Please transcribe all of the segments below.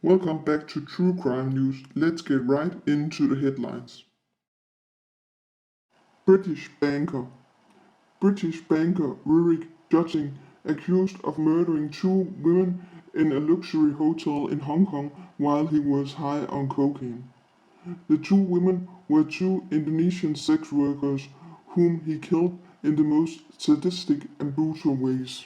Welcome back to True Crime News. Let's get right into the headlines. British banker. British banker Rurik Jutting accused of murdering two women in a luxury hotel in Hong Kong while he was high on cocaine. The two women were two Indonesian sex workers whom he killed in the most sadistic and brutal ways.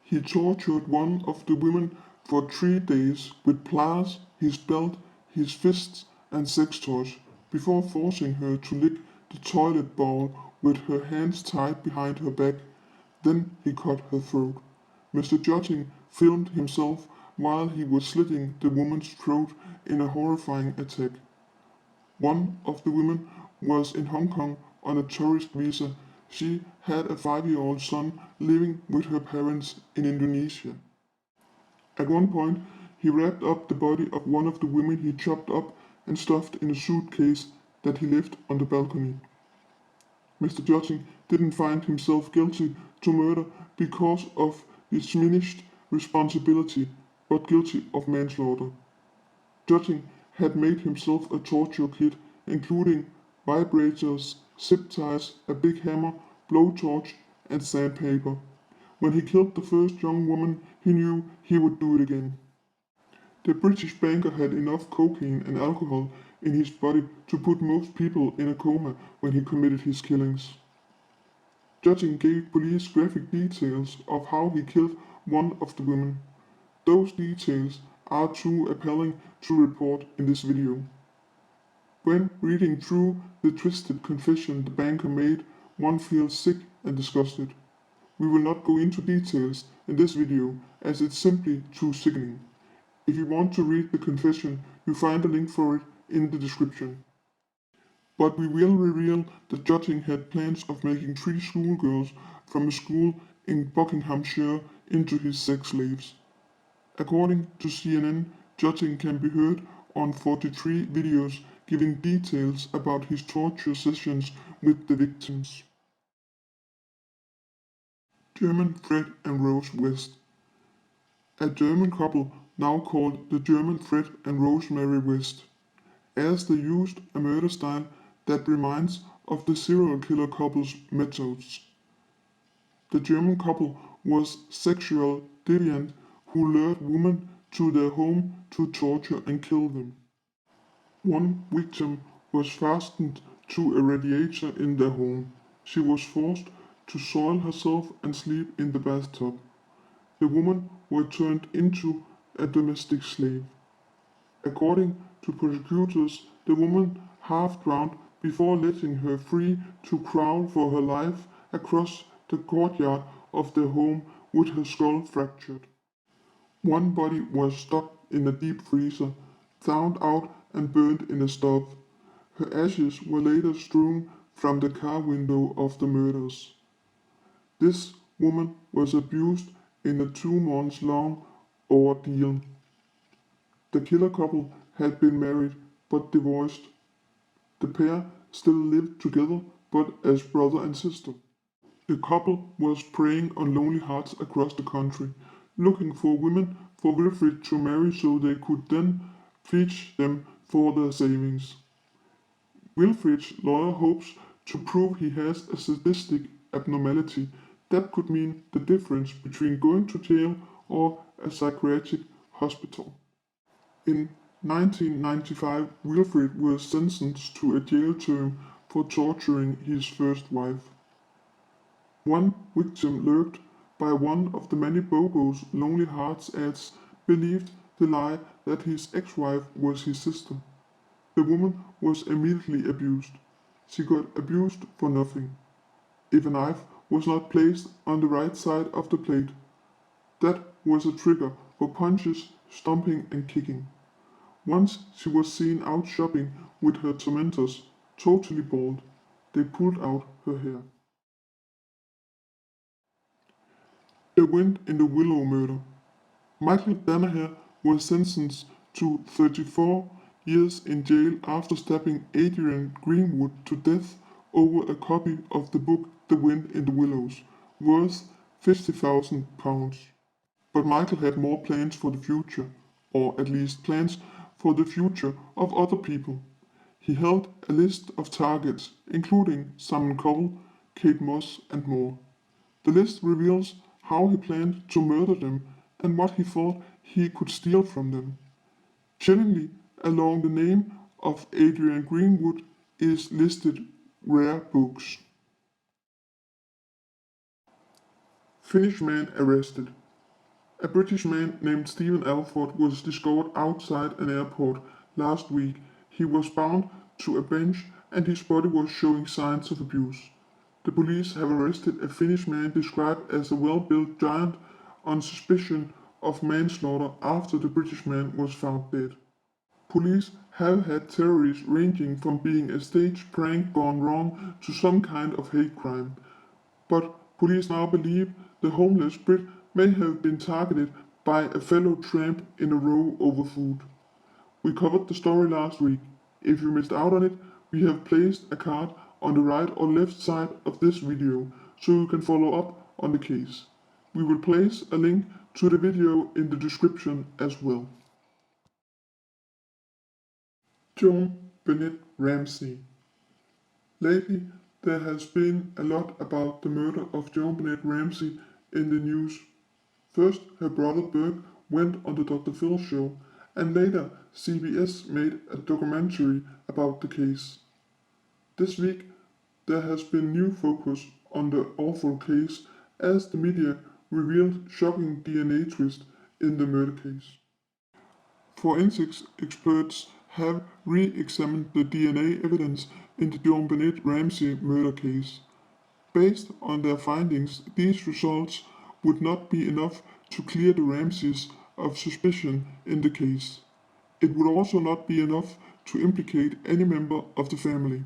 He tortured one of the women for 3 days with pliers, his belt, his fists, and sex toys before forcing her to lick the toilet bowl with her hands tied behind her back. Then he cut her throat. Mr. Jutting filmed himself while he was slitting the woman's throat in a horrifying attack. One of the women was in Hong Kong on a tourist visa. She had a 5-year-old son living with her parents in Indonesia. At one point, he wrapped up the body of one of the women he chopped up and stuffed in a suitcase that he left on the balcony. Mr. Jutting didn't find himself guilty to murder because of his diminished responsibility, but guilty of manslaughter. Jutting had made himself a torture kit, including vibrators, zip ties, a big hammer, blowtorch, and sandpaper. When he killed the first young woman, he knew he would do it again. The British banker had enough cocaine and alcohol in his body to put most people in a coma when he committed his killings. Jutting gave police graphic details of how he killed one of the women. Those details are too appalling to report in this video. When reading through the twisted confession the banker made, one feels sick and disgusted. We will not go into details in this video as it's simply too sickening. If you want to read the confession, you find a link for it in the description. But we will reveal that Jutting had plans of making 3 schoolgirls from a school in Buckinghamshire into his sex slaves. According to CNN, Jutting can be heard on 43 videos giving details about his torture sessions with the victims. German Fred and Rose West. A German couple now called the German Fred and Rosemary West, as they used a murder style that reminds of the serial killer couple's methods. The German couple was sexual deviant who lured women to their home to torture and kill them. One victim was fastened to a radiator in their home. She was forced to soil herself and sleep in the bathtub. The women were turned into a domestic slave. According to prosecutors, the woman half drowned before letting her free to crawl for her life across the courtyard of their home with her skull fractured. One body was stuck in a deep freezer, thawed out and burned in a stove. Her ashes were later strewn from the car window of the murders. This woman was abused in a 2-month-long ordeal. The killer couple had been married but divorced. The pair still lived together but as brother and sister. The couple was preying on lonely hearts across the country, looking for women for Wilfred to marry so they could then fetch them for their savings. Wilfred's lawyer hopes to prove he has a sadistic abnormality that could mean the difference between going to jail or a psychiatric hospital. In 1995, Wilfred was sentenced to a jail term for torturing his first wife. One victim, lurked by one of the many BOGO's Lonely Hearts ads, believed the lie that his ex-wife was his sister. The woman was immediately abused. She got abused for nothing. If a knife was not placed on the right side of the plate, that was a trigger for punches, stomping and kicking. Once she was seen out shopping with her tormentors, totally bald. They pulled out her hair. The wind in the Willow Mirror. Michael Danaher was sentenced to 34 years in jail after stabbing Adrian Greenwood to death over a copy of the book The Wind in the Willows, worth £50,000. But Michael had more plans for the future. or at least plans for the future of other people. He held a list of targets, including Simon Cowell, Kate Moss, and more. The list reveals how he planned to murder them and what he thought he could steal from them. Chillingly, along the name of Adrian Greenwood is listed rare books. Finnish man arrested. A British man named Stephen Alford was discovered outside an airport last week. He was bound to a bench and his body was showing signs of abuse. The police have arrested a Finnish man described as a well-built giant on suspicion of manslaughter after the British man was found dead. Police have had theories ranging from being a staged prank gone wrong to some kind of hate crime, but police now believe the homeless Brit may have been targeted by a fellow tramp in a row over food. We covered the story last week. If you missed out on it, we have placed a card on the right or left side of this video so you can follow up on the case. We will place a link to the video in the description as well. JonBenet Ramsey. Lately, there has been a lot about the murder of JonBenet Ramsey in the news. First, her brother Burke went on the Dr. Phil show, and later CBS made a documentary about the case. This week, there has been new focus on the awful case as the media revealed shocking DNA twist in the murder case. Forensics experts have re-examined the DNA evidence in the JonBenet Ramsey murder case. Based on their findings, these results would not be enough to clear the Ramseys of suspicion in the case. It would also not be enough to implicate any member of the family.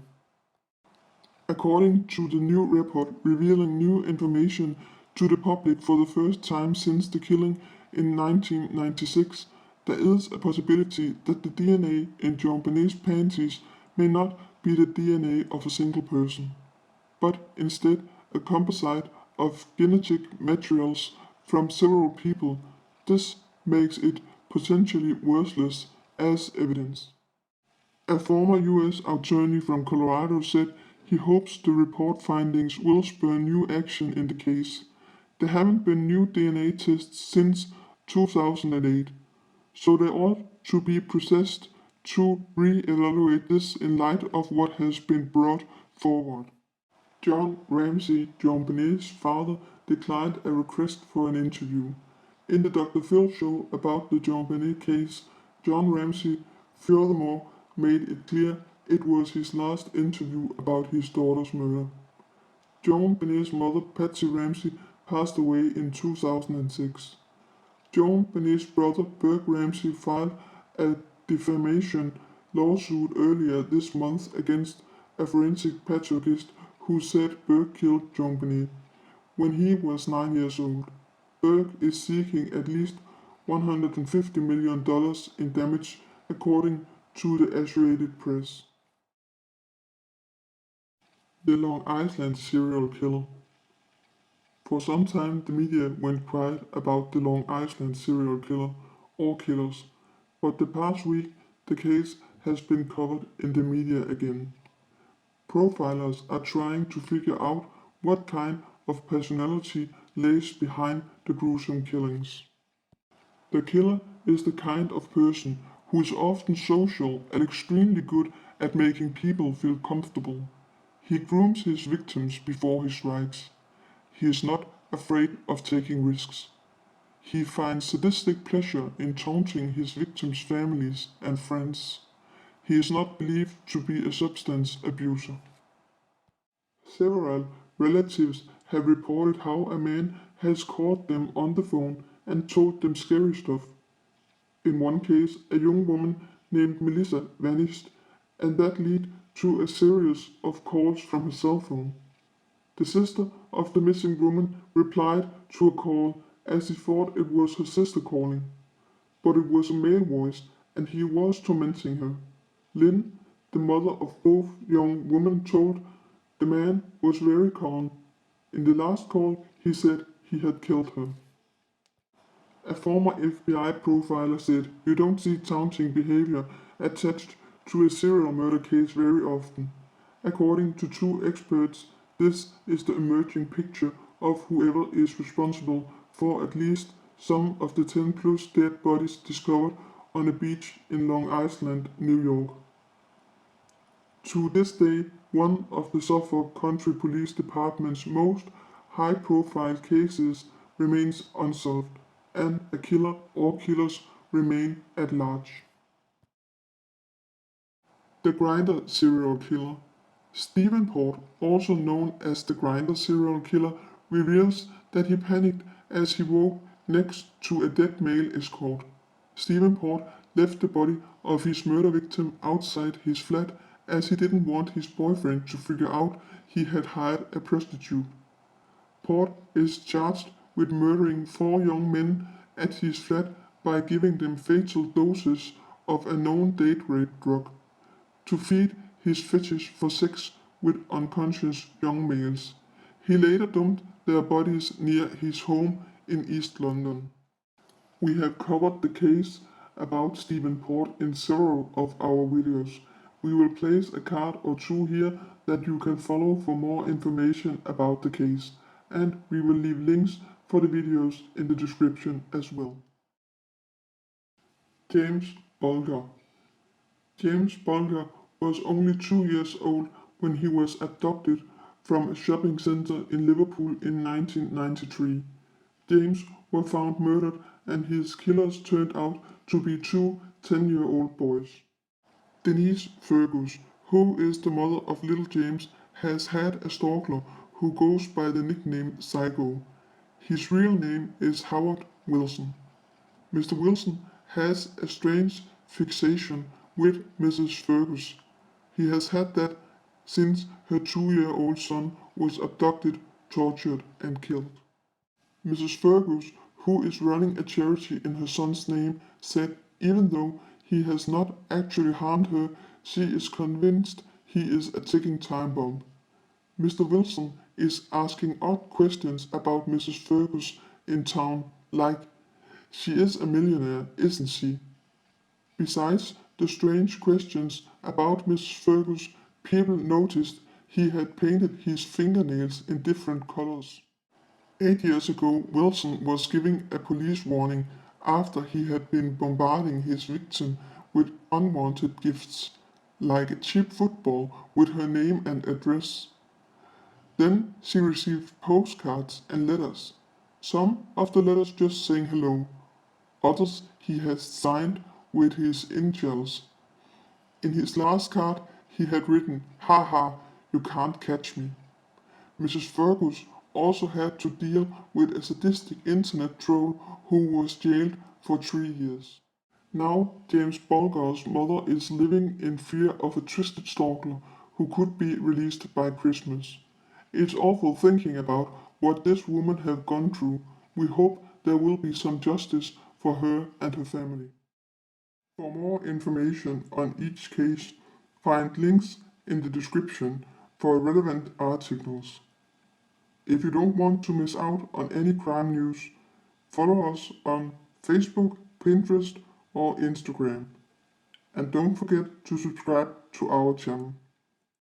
According to the new report revealing new information to the public for the first time since the killing in 1996, there is a possibility that the DNA in JonBenet's panties may not be the DNA of a single person, but instead a composite of genetic materials from several people. This makes it potentially worthless as evidence. A former US attorney from Colorado said he hopes the report findings will spur new action in the case. There haven't been new DNA tests since 2008, so they ought to be processed to re-evaluate this in light of what has been brought forward. John Ramsey, JonBenet's father, declined a request for an interview. In the Dr. Phil show about the JonBenet case, John Ramsey furthermore made it clear it was his last interview about his daughter's murder. JonBenet's mother, Patsy Ramsey, passed away in 2006. JonBenet's brother, Burke Ramsey, filed a defamation lawsuit earlier this month against a forensic pathologist who said Burke killed JonBenet when he was 9 years old. Burke is seeking at least $150 million in damage, according to the Associated Press. The Long Island serial killer. For some time, the media went quiet about the Long Island serial killer or killers, but the past week the case has been covered in the media again. Profilers are trying to figure out what kind of personality lays behind the gruesome killings. The killer is the kind of person who is often social and extremely good at making people feel comfortable. He grooms his victims before he strikes. He is not afraid of taking risks. He finds sadistic pleasure in taunting his victims' families and friends. He is not believed to be a substance abuser. Several relatives have reported how a man has called them on the phone and told them scary stuff. In one case, a young woman named Melissa vanished, and that led to a series of calls from her cell phone. The sister of the missing woman replied to a call as he thought it was her sister calling, but it was a male voice and he was tormenting her. Lynn, the mother of both young women, told the man was very calm. In the last call, he said he had killed her. A former FBI profiler said, "You don't see taunting behavior attached to a serial murder case very often." According to two experts, this is the emerging picture of whoever is responsible for at least some of the 10 plus dead bodies discovered on a beach in Long Island, New York. To this day, one of the Suffolk County Police Department's most high-profile cases remains unsolved, and a killer or killers remain at large. The GRINDR serial killer. Stephen Port, also known as the GRINDR serial killer, reveals that he panicked as he woke next to a dead male escort. Stephen Port left the body of his murder victim outside his flat as he didn't want his boyfriend to figure out he had hired a prostitute. Port is charged with murdering 4 young men at his flat by giving them fatal doses of a known date rape drug to feed his fetish for sex with unconscious young males. He later dumped their bodies near his home in East London. We have covered the case about Stephen Port in several of our videos. We will place a card or two here that you can follow for more information about the case, and we will leave links for the videos in the description as well. James Bulger. James Bulger was only 2 years old when he was abducted from a shopping center in Liverpool in 1993. James was found murdered and his killers turned out to be 2 10-year-old boys. Denise Fergus, who is the mother of little James, has had a stalker who goes by the nickname Psycho. His real name is Howard Wilson. Mr. Wilson has a strange fixation with Mrs. Fergus. He has had that since her 2-year-old son was abducted, tortured, and killed. Mrs. Fergus, who is running a charity in her son's name, said even though he has not actually harmed her, she is convinced he is a ticking time bomb. Mr. Wilson is asking odd questions about Mrs. Fergus in town, like, "She is a millionaire, isn't she?" Besides the strange questions about Mrs. Fergus, people noticed he had painted his fingernails in different colors. 8 years ago, Wilson was giving a police warning after he had been bombarding his victim with unwanted gifts, like a cheap football with her name and address. Then she received postcards and letters. Some of the letters just saying hello, others he has signed with his initials. In his last card, he had written, "Ha ha, you can't catch me." Mrs. Fergus also had to deal with a sadistic internet troll who was jailed for 3 years. Now, James Bulger's mother is living in fear of a twisted stalker who could be released by Christmas. It's awful thinking about what this woman have gone through. We hope there will be some justice for her and her family. For more information on each case, find links in the description for relevant articles. If you don't want to miss out on any crime news, follow us on Facebook, Pinterest, or Instagram. And don't forget to subscribe to our channel.